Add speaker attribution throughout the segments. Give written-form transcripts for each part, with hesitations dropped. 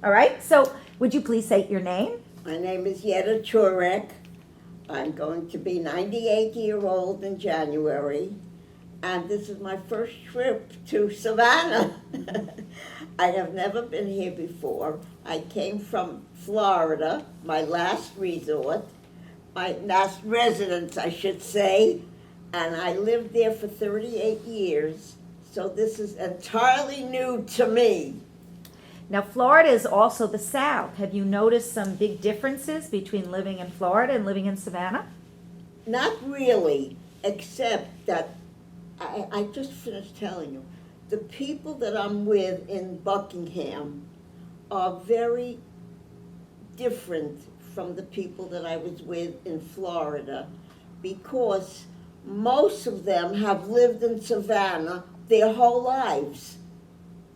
Speaker 1: All right, so would you please say your name?
Speaker 2: My name is Yetta Tureck. I'm going to be 98-year-old in January, and this is my first trip to Savannah. I have never been here before. I came from Florida, my last resort, my last residence, I should say, and I lived there for 38 years, so this is entirely new to me.
Speaker 1: Now, Florida is also the South. Have you noticed some big differences between living in Florida and living in Savannah?
Speaker 2: Not really, except that I just finished telling you, the people that I'm with in Buckingham are very different from the people that I was with in Florida, because most of them have lived in Savannah their whole lives.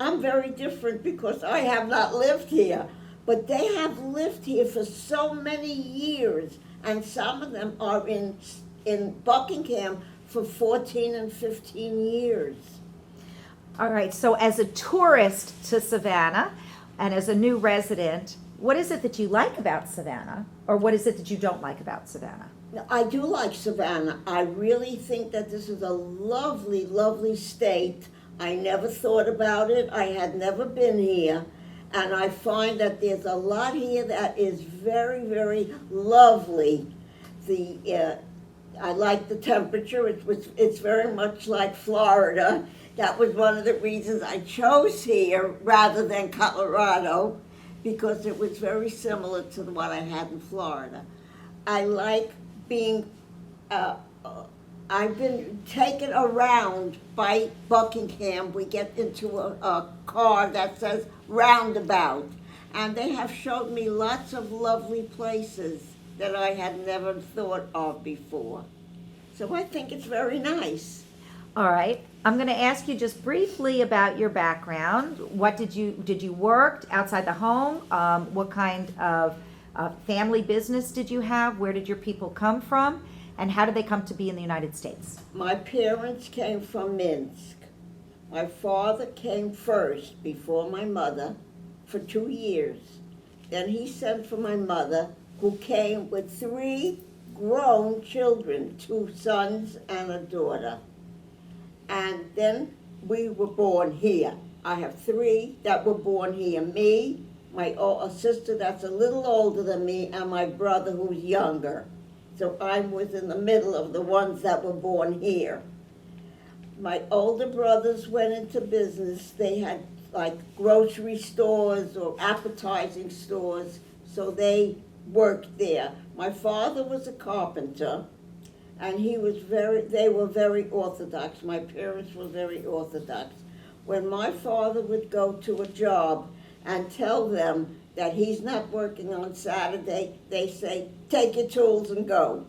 Speaker 2: I'm very different because I have not lived here, but they have lived here for so many years, and some of them are in Buckingham for 14 and 15 years.
Speaker 1: All right, so as a tourist to Savannah and as a new resident, what is it that you like about Savannah, or what is it that you don't like about Savannah?
Speaker 2: Now, I do like Savannah. I really think that this is a lovely, lovely state. I never thought about it. I had never been here. And I find that there's a lot here that is very, very lovely. I like the temperature. It's very much like Florida. That was one of the reasons I chose here rather than Colorado, because it was very similar to what I had in Florida. I like being, I've been taken around by Buckingham. We get into a car that says roundabout, and they have showed me lots of lovely places that I had never thought of before. So I think it's very nice.
Speaker 1: All right, I'm going to ask you just briefly about your background. What did you work outside the home? What kind of family business did you have? Where did your people come from? And how did they come to be in the United States?
Speaker 2: My parents came from Minsk. My father came first before my mother for 2 years. Then he sent for my mother, who came with 3 grown children, 2 sons and a daughter. And then we were born here. I have 3 that were born here. Me, a sister that's a little older than me, and my brother who's younger. So I was in the middle of the ones that were born here. My older brothers went into business. They had like grocery stores or appetizing stores, so they worked there. My father was a carpenter, and they were very orthodox. My parents were very orthodox. When my father would go to a job and tell them that he's not working on Saturday, they say, take your tools and go.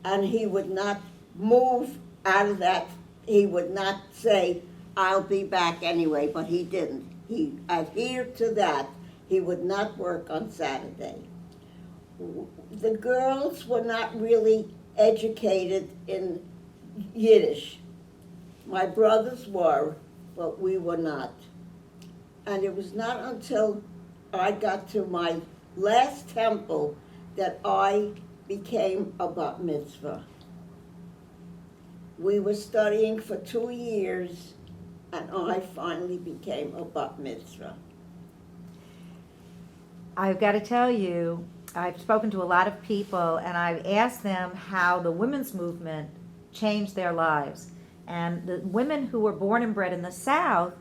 Speaker 2: And he would not move out of that. He would not say, I'll be back anyway, but he didn't. He adhered to that. He would not work on Saturday. The girls were not really educated in Yiddish. My brothers were, but we were not. And it was not until I got to my last temple that I became a bat mitzvah. We were studying for 2 years, and I finally became a bat mitzvah.
Speaker 1: I've got to tell you, I've spoken to a lot of people, and I've asked them how the women's movement changed their lives. And the women who were born and bred in the South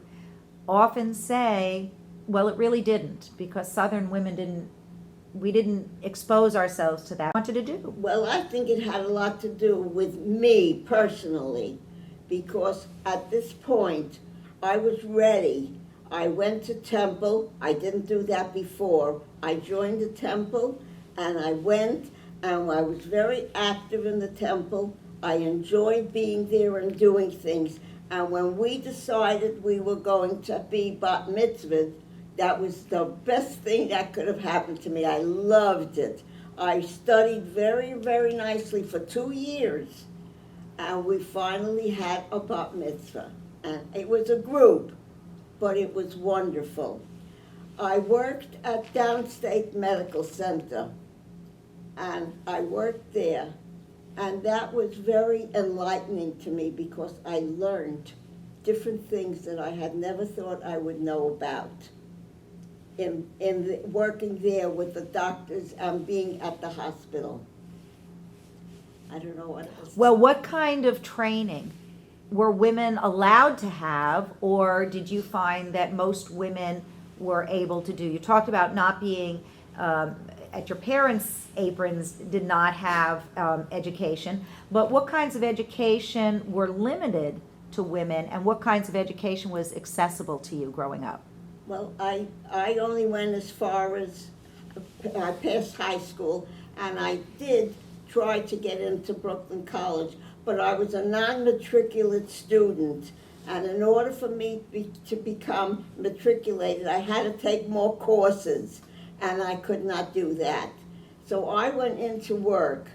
Speaker 1: often say, well, it really didn't, because Southern women didn't expose ourselves to that. What wanted to do?
Speaker 2: Well, I think it had a lot to do with me personally, because at this point, I was ready. I went to temple. I didn't do that before. I joined the temple, and I went, and I was very active in the temple. I enjoyed being there and doing things. And when we decided we were going to be bat mitzvah, that was the best thing that could have happened to me. I loved it. I studied very, very nicely for 2 years, and we finally had a bat mitzvah. And it was a group, but it was wonderful. I worked at Downstate Medical Center, and I worked there, and that was very enlightening to me because I learned different things that I had never thought I would know about working there with the doctors and being at the hospital. I don't know what else.
Speaker 1: Well, what kind of training were women allowed to have, or did you find that most women were able to do? You talked about not being at your parents' aprons, did not have education, but what kinds of education were limited to women, and what kinds of education was accessible to you growing up?
Speaker 2: Well, I only went as far as I passed high school, and I did try to get into Brooklyn College, but I was a non-matriculate student, and in order for me to become matriculated, I had to take more courses, and I could not do that. So I went into work,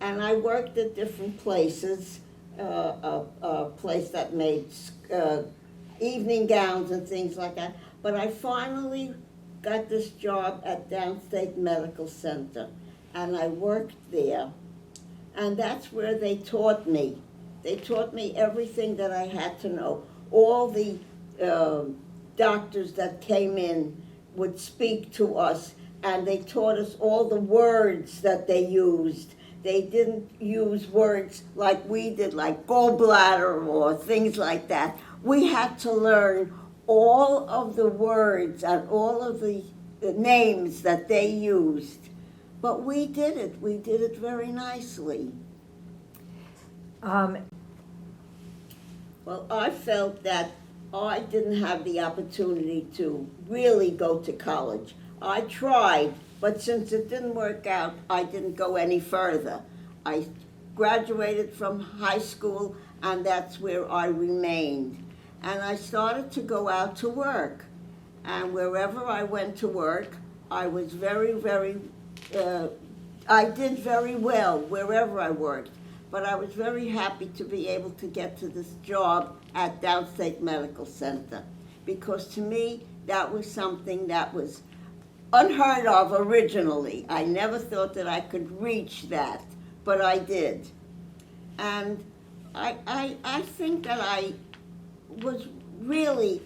Speaker 2: and I worked at different places, a place that made evening gowns and things like that. But I finally got this job at Downstate Medical Center, and I worked there. And that's where they taught me. They taught me everything that I had to know. All the doctors that came in would speak to us, and they taught us all the words that they used. They didn't use words like we did, like gallbladder or things like that. We had to learn all of the words and all of the names that they used. But we did it. We did it very nicely. Well, I felt that I didn't have the opportunity to really go to college. I tried, but since it didn't work out, I didn't go any further. I graduated from high school, and that's where I remained. And I started to go out to work. And wherever I went to work, I was I did very well wherever I worked. But I was very happy to be able to get to this job at Downstate Medical Center, because to me, that was something that was unheard of originally. I never thought that I could reach that, but I did. And I think that I was really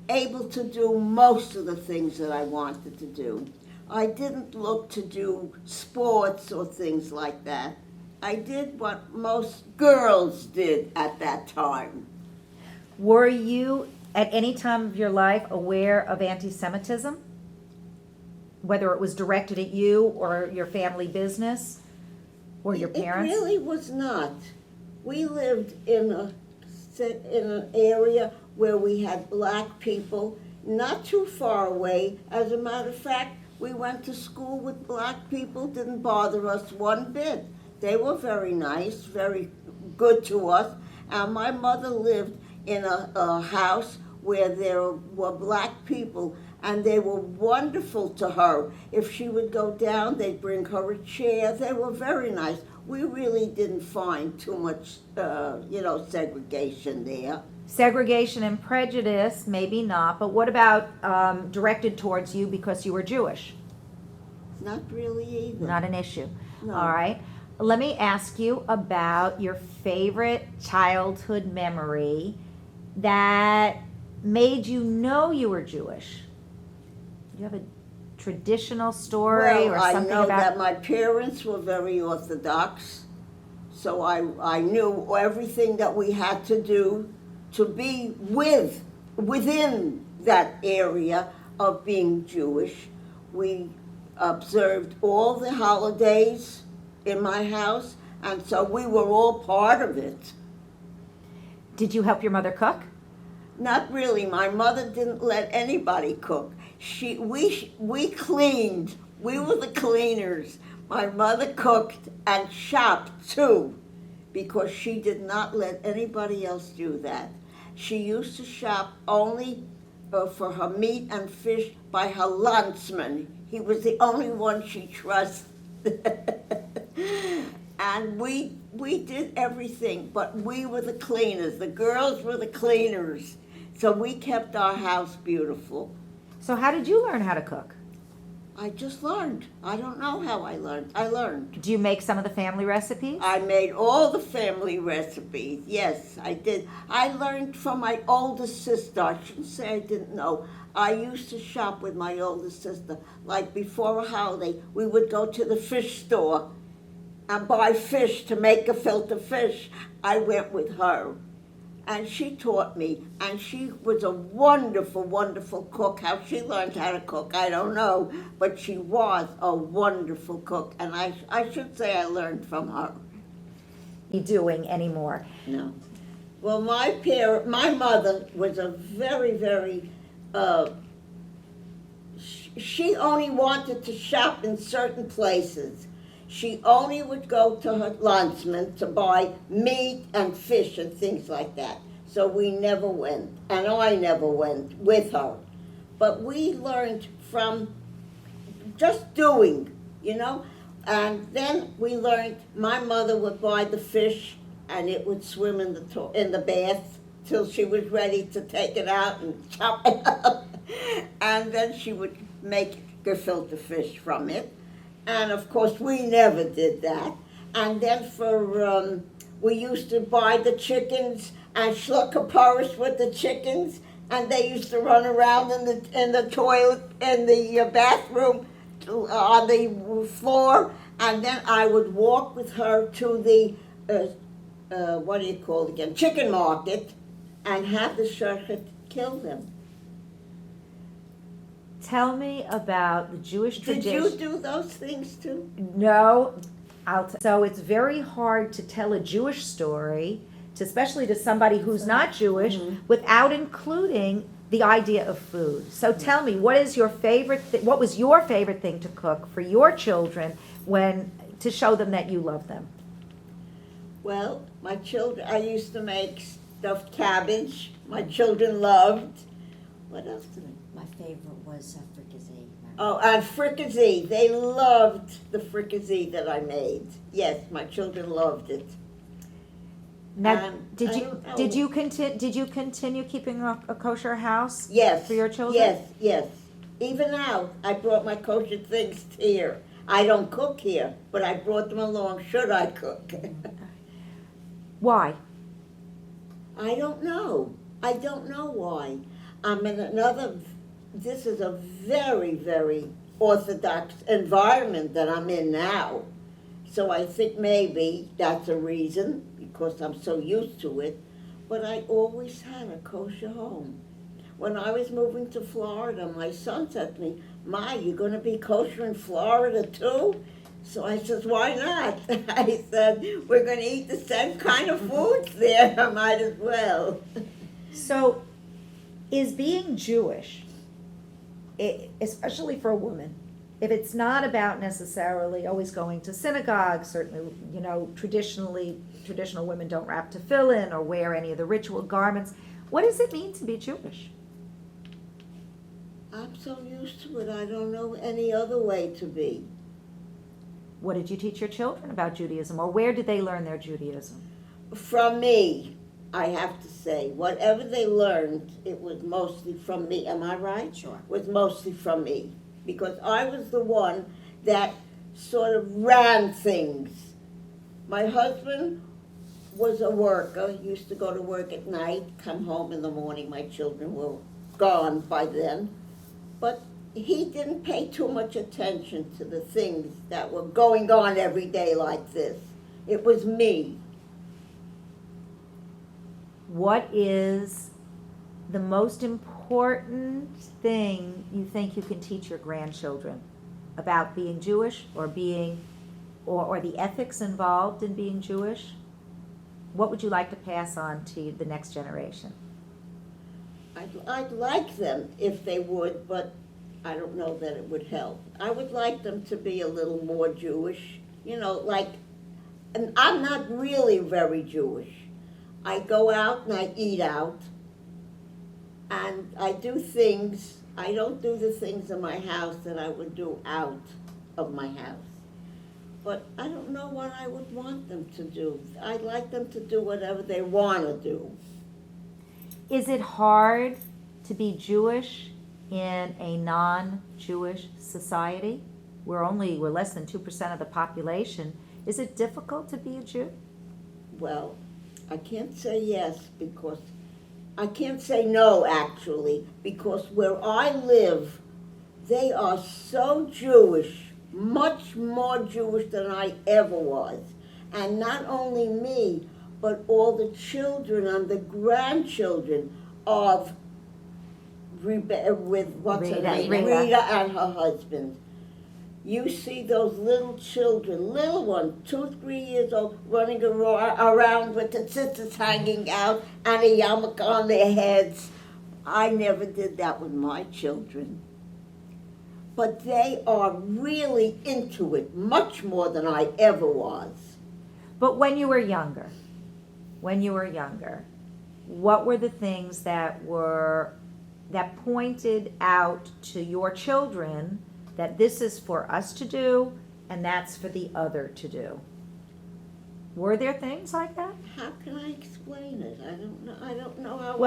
Speaker 2: able to do most of the things that I wanted to do. I didn't look to do sports or things like that. I did what most girls did at that time.
Speaker 1: Were you, at any time of your life, aware of anti-Semitism? Whether it was directed at you or your family business or your parents?
Speaker 2: It really was not. We lived in an area where we had black people, not too far away. As a matter of fact, we went to school with black people, didn't bother us one bit. They were very nice, very good to us. And my mother lived in a house where there were black people, and they were wonderful to her. If she would go down, they'd bring her a chair. They were very nice. We really didn't find too much, segregation there.
Speaker 1: Segregation and prejudice, maybe not, but what about directed towards you because you were Jewish?
Speaker 2: Not really either.
Speaker 1: Not an issue.
Speaker 2: No.
Speaker 1: All right. Let me ask you about your favorite childhood memory that made you know you were Jewish. Do you have a traditional story or something
Speaker 2: I know
Speaker 1: about?
Speaker 2: that my parents were very Orthodox, so I knew everything that we had to do to be within that area of being Jewish. We observed all the holidays in my house, and so we were all part of it.
Speaker 1: Did you help your mother cook?
Speaker 2: Not really. My mother didn't let anybody cook. We cleaned. We were the cleaners. My mother cooked and shopped too, because she did not let anybody else do that. She used to shop only for her meat and fish by her landsman. He was the only one she trusted. And we did everything, but we were the cleaners. The girls were the cleaners. So we kept our house beautiful.
Speaker 1: So how did you learn how to cook?
Speaker 2: I just learned. I don't know how I learned. I learned.
Speaker 1: Do you make some of the family recipes?
Speaker 2: I made all the family recipes. Yes, I did. I learned from my oldest sister. I shouldn't say I didn't know. I used to shop with my oldest sister. Like before a holiday, we would go to the fish store and buy fish to make gefilte fish. I went with her. And she taught me, and she was a wonderful, wonderful cook. How she learned how to cook, I don't know, but she was a wonderful cook, and I should say I learned from her.
Speaker 1: You doing anymore?
Speaker 2: No. Well, my mother was a very, very, she only wanted to shop in certain places. She only would go to her landsman to buy meat and fish and things like that. So we never went, and I never went with her. But we learned from just doing, you know. And then we learned my mother would buy the fish, and it would swim in the bath till she was ready to take it out and chop it up. And then she would make gefilte fish from it. And of course, we never did that. And then we used to buy the chickens and schluckaparis with the chickens, and they used to run around in the toilet, in the bathroom, on the floor. And then I would walk with her to the, what do you call it again, chicken market, and have the shochet kill them.
Speaker 1: Tell me about the Jewish tradition.
Speaker 2: Did you do those things too?
Speaker 1: No, so it's very hard to tell a Jewish story, especially to somebody who's not Jewish, without including the idea of food. So tell me, what was your favorite thing to cook for your children to show them that you love them?
Speaker 2: Well, my children, I used to make stuffed cabbage. My children loved. What else did I?
Speaker 3: My favorite was fricassee.
Speaker 2: Oh, and fricassee. They loved the fricassee that I made. Yes, my children loved it.
Speaker 1: Now,
Speaker 2: And
Speaker 1: did
Speaker 2: I
Speaker 1: you
Speaker 2: don't know.
Speaker 1: did you continue keeping a kosher house?
Speaker 2: Yes.
Speaker 1: For your children?
Speaker 2: Yes, yes. Even now, I brought my kosher things here. I don't cook here, but I brought them along. Should I cook?
Speaker 1: Why?
Speaker 2: I don't know. I don't know why. I'm in this is a very, very Orthodox environment that I'm in now. So I think maybe that's a reason, because I'm so used to it. But I always had a kosher home. When I was moving to Florida, my son said to me, "Ma, you're going to be kosher in Florida too?" So I said, "Why not?" I said, "We're going to eat the same kind of foods there. I might as well."
Speaker 1: So, is being Jewish, especially for a woman, if it's not about necessarily always going to synagogue, certainly, traditional women don't wrap tefillin or wear any of the ritual garments. What does it mean to be Jewish?
Speaker 2: I'm so used to it, I don't know any other way to be.
Speaker 1: What did you teach your children about Judaism, or where did they learn their Judaism?
Speaker 2: From me, I have to say. Whatever they learned, it was mostly from me. Am I right?
Speaker 3: Sure.
Speaker 2: It was mostly from me. Because I was the one that sort of ran things. My husband was a worker, used to go to work at night, come home in the morning. My children were gone by then. But he didn't pay too much attention to the things that were going on every day like this. It was me.
Speaker 1: What is the most important thing you think you can teach your grandchildren about being Jewish, or or the ethics involved in being Jewish? What would you like to pass on to the next generation?
Speaker 2: I'd like them if they would, but I don't know that it would help. I would like them to be a little more Jewish, and I'm not really very Jewish. I go out and I eat out, and I do things. I don't do the things in my house that I would do out of my house. But I don't know what I would want them to do. I'd like them to do whatever they want to do.
Speaker 1: Is it hard to be Jewish in a non-Jewish society? We're less than 2% of the population. Is it difficult to be a Jew?
Speaker 2: Well, I can't say yes because I can't say no, actually, because where I live, they are so Jewish, much more Jewish than I ever was. And not only me, but all the children and the grandchildren of with what's her name?
Speaker 1: Rita.
Speaker 2: Rita and her husband. You see those little children, little ones, 2, 3 years old, running around with the sisters hanging out and a yarmulke on their heads. I never did that with my children. But they are really into it, much more than I ever was.
Speaker 1: But when you were younger, what were the things that pointed out to your children that this is for us to do and that's for the other to do? Were there things like that?
Speaker 2: How can I explain it? I don't know how.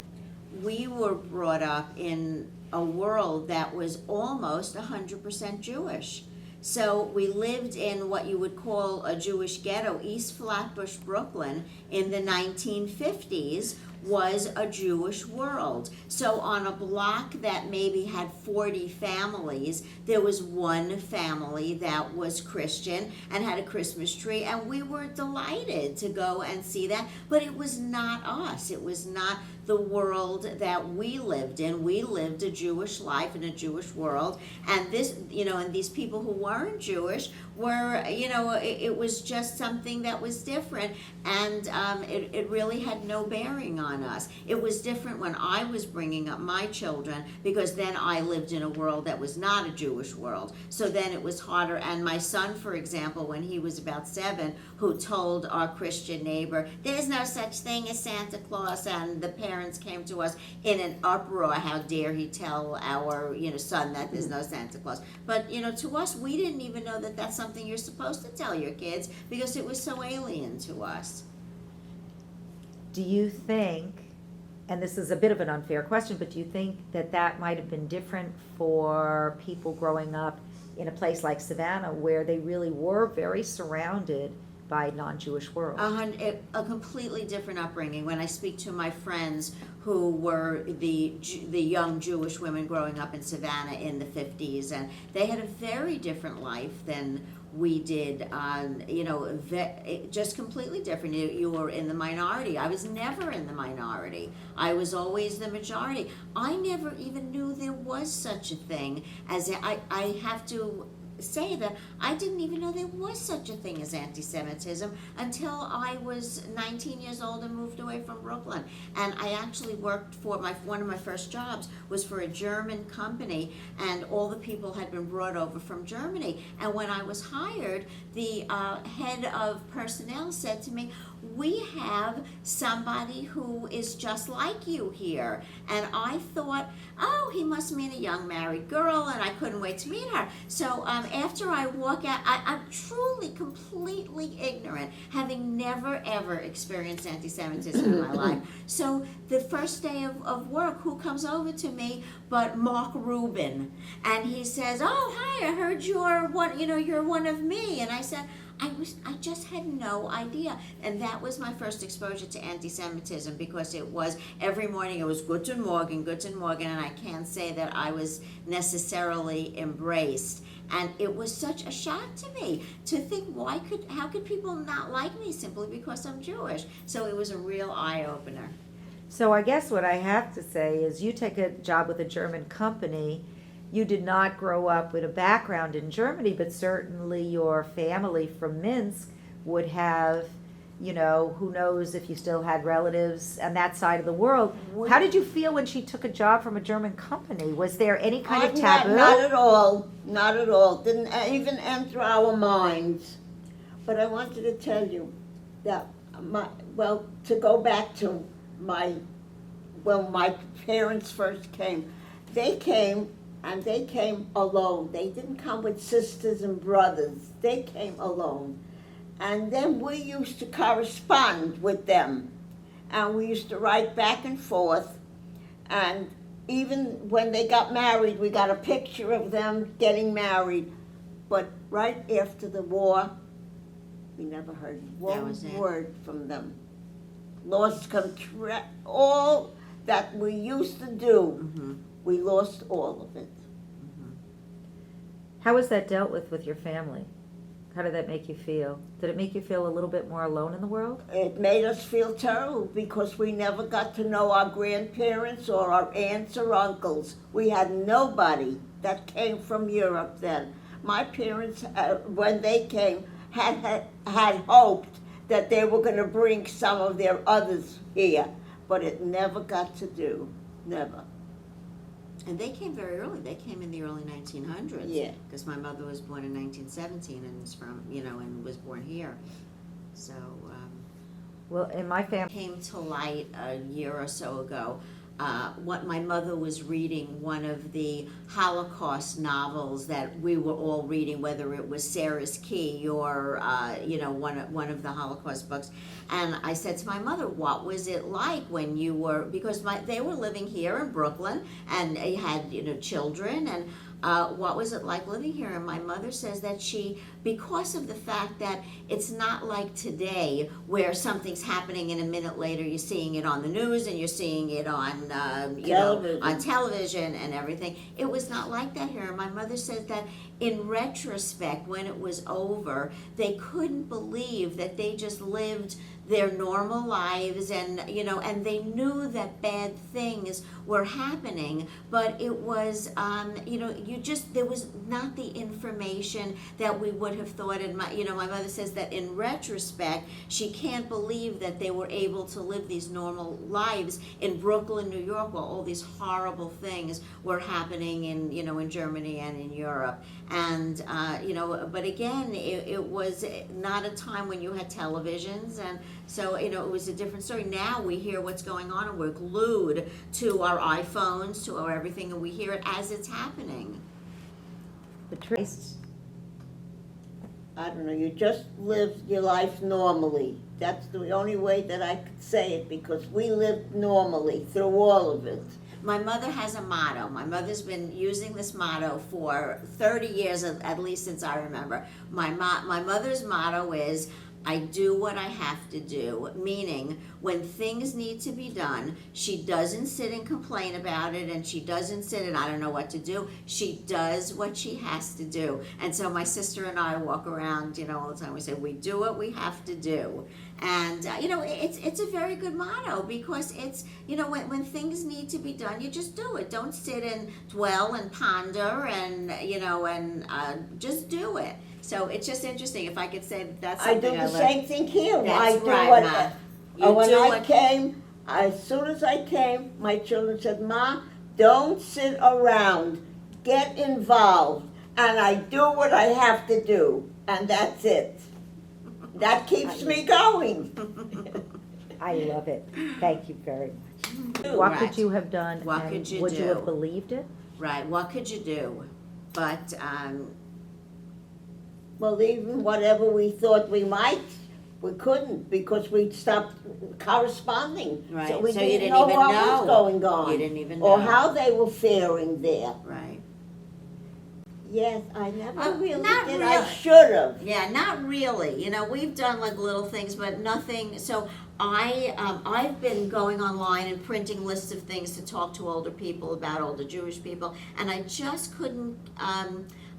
Speaker 3: We were brought up in a world that was almost 100% Jewish. So we lived in what you would call a Jewish ghetto. East Flatbush, Brooklyn, in the 1950s was a Jewish world. So on a block that maybe had 40 families, there was one family that was Christian and had a Christmas tree, and we were delighted to go and see that. But it was not us. It was not the world that we lived in. We lived a Jewish life in a Jewish world, and this, and these people who weren't Jewish were, it was just something that was different, and it really had no bearing on us. It was different when I was bringing up my children, because then I lived in a world that was not a Jewish world, so then it was harder. And my son, for example, when he was about 7, who told our Christian neighbor, "There's no such thing as Santa Claus," and the parents came to us in an uproar. How dare he tell our son that there's no Santa Claus? But to us, we didn't even know that that's something you're supposed to tell your kids, because it was so alien to us.
Speaker 1: Do you think, and this is a bit of an unfair question, but do you think that might have been different for people growing up in a place like Savannah, where they really were very surrounded by non-Jewish world?
Speaker 3: A completely different upbringing. When I speak to my friends who were the young Jewish women growing up in Savannah in the 50s, and they had a very different life than we did, just completely different. You were in the minority. I was never in the minority. I was always the majority. I never even knew there was such a thing as I have to say that I didn't even know there was such a thing as anti-Semitism until I was 19 years old and moved away from Brooklyn. And I actually worked for one of my first jobs was for a German company, and all the people had been brought over from Germany. And when I was hired, the head of personnel said to me, "We have somebody who is just like you here." And I thought, oh, he must mean a young married girl, and I couldn't wait to meet her. So after I walk out, I'm truly, completely ignorant, having never, ever experienced anti-Semitism in my life. So the first day of work, who comes over to me but Mark Rubin? And he says, "Oh, hi, I heard you're one of me." And I said, I just had no idea. And that was my first exposure to anti-Semitism, because it was every morning it was Guten Morgen, and I can't say that I was necessarily embraced. And it was such a shock to me to think, how could people not like me simply because I'm Jewish? So it was a real eye-opener.
Speaker 1: So I guess what I have to say is, you take a job with a German company. You did not grow up with a background in Germany, but certainly your family from Minsk would have, who knows if you still had relatives on that side of the world. How did you feel when she took a job from a German company? Was there any kind of taboo?
Speaker 2: Not at all. Not at all. Didn't even enter our minds. But I wanted to tell you that to go back to when my parents first came, they came alone. They didn't come with sisters and brothers. They came alone. And then we used to correspond with them. And we used to write back and forth. And even when they got married, we got a picture of them getting married. But right after the war, we never heard one
Speaker 3: was it.
Speaker 2: word from them. Lost control, all that we used to do,
Speaker 3: Mm-hmm.
Speaker 2: we lost all of it.
Speaker 1: How was that dealt with your family? How did that make you feel? Did it make you feel a little bit more alone in the world?
Speaker 2: It made us feel terrible because we never got to know our grandparents or our aunts or uncles. We had nobody that came from Europe then. My parents, when they came, had hoped that they were going to bring some of their others here, but it never got to do, never.
Speaker 3: And they came very early. They came in the early 1900s.
Speaker 2: Yeah.
Speaker 3: Because my mother was born in 1917 and is from, and was born here. So,
Speaker 1: Well, in my family,
Speaker 3: came to light a year or so ago. What my mother was reading, one of the Holocaust novels that we were all reading, whether it was Sarah's Key or one of the Holocaust books. And I said to my mother, "What was it like when you were?" Because they were living here in Brooklyn, and they had children, and what was it like living here? And my mother says that because of the fact that it's not like today where something's happening and a minute later you're seeing it on the news and you're seeing it on on television and everything. It was not like that here. And my mother said that in retrospect, when it was over, they couldn't believe that they just lived their normal lives, and and they knew that bad things were happening, but it was there was not the information that we would have thought. And my mother says that in retrospect, she can't believe that they were able to live these normal lives in Brooklyn, New York, while all these horrible things were happening in in Germany and in Europe. And but again, it was not a time when you had televisions, and so it was a different story. Now we hear what's going on, and we're glued to our iPhones, to our everything, and we hear it as it's happening.
Speaker 1: the trace.
Speaker 2: I don't know, you just lived your life normally. That's the only way that I could say it, because we lived normally through all of it.
Speaker 3: My mother has a motto. My mother's been using this motto for 30 years, at least since I remember. My mother's motto is, "I do what I have to do," meaning when things need to be done, she doesn't sit and complain about it, and she doesn't sit and I don't know what to do. She does what she has to do. And so my sister and I walk around, all the time. We say, we do what we have to do. And, it's a very good motto, because it's, when things need to be done, you just do it. Don't sit and dwell and ponder and, just do it. So it's just interesting. If I could say that's
Speaker 2: I
Speaker 3: something
Speaker 2: do
Speaker 3: I
Speaker 2: the
Speaker 3: learned.
Speaker 2: same thing here.
Speaker 3: That's
Speaker 2: I do
Speaker 3: right,
Speaker 2: what,
Speaker 3: Ma. You
Speaker 2: when
Speaker 3: do
Speaker 2: I
Speaker 3: what-
Speaker 2: came, as soon as I came, my children said, "Ma, don't sit around, get involved." And I do what I have to do, and that's it. That keeps me going.
Speaker 1: I love it. Thank you very much. What
Speaker 3: Right.
Speaker 1: could you have done?
Speaker 3: What
Speaker 1: and
Speaker 3: could you
Speaker 1: would you
Speaker 3: do?
Speaker 1: have believed it?
Speaker 3: Right, what could you do? But,
Speaker 2: Well, even whatever we thought we might, we couldn't, because we stopped corresponding.
Speaker 3: Right,
Speaker 2: So we
Speaker 3: so you
Speaker 2: didn't
Speaker 3: didn't
Speaker 2: know
Speaker 3: even
Speaker 2: what
Speaker 3: know.
Speaker 2: was going on.
Speaker 3: You didn't even
Speaker 2: Or
Speaker 3: know.
Speaker 2: how they were faring there.
Speaker 3: right.
Speaker 2: Yes, I never really
Speaker 3: not
Speaker 2: did. I
Speaker 3: really.
Speaker 2: should have.
Speaker 3: Yeah, not really. We've done like little things, but nothing. So I've been going online and printing lists of things to talk to older people about, older Jewish people, and I just couldn't.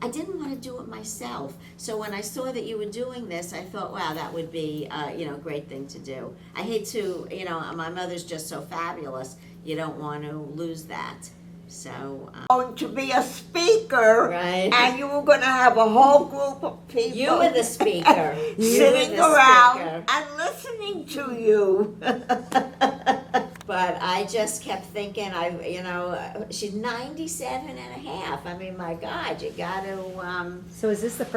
Speaker 3: I didn't want to do it myself. So when I saw that you were doing this, I thought, wow, that would be a great thing to do. I hate to, my mother's just so fabulous. You don't want to lose that. So.
Speaker 2: Going to be a speaker,
Speaker 3: Right.
Speaker 2: and you were going to have a whole group of people.
Speaker 3: You were the speaker.
Speaker 2: Sitting
Speaker 3: You were the
Speaker 2: around
Speaker 3: speaker.
Speaker 2: and listening to you.
Speaker 3: But I just kept thinking, she's 97 and a half. I mean, my God, you got to,
Speaker 1: So is this the first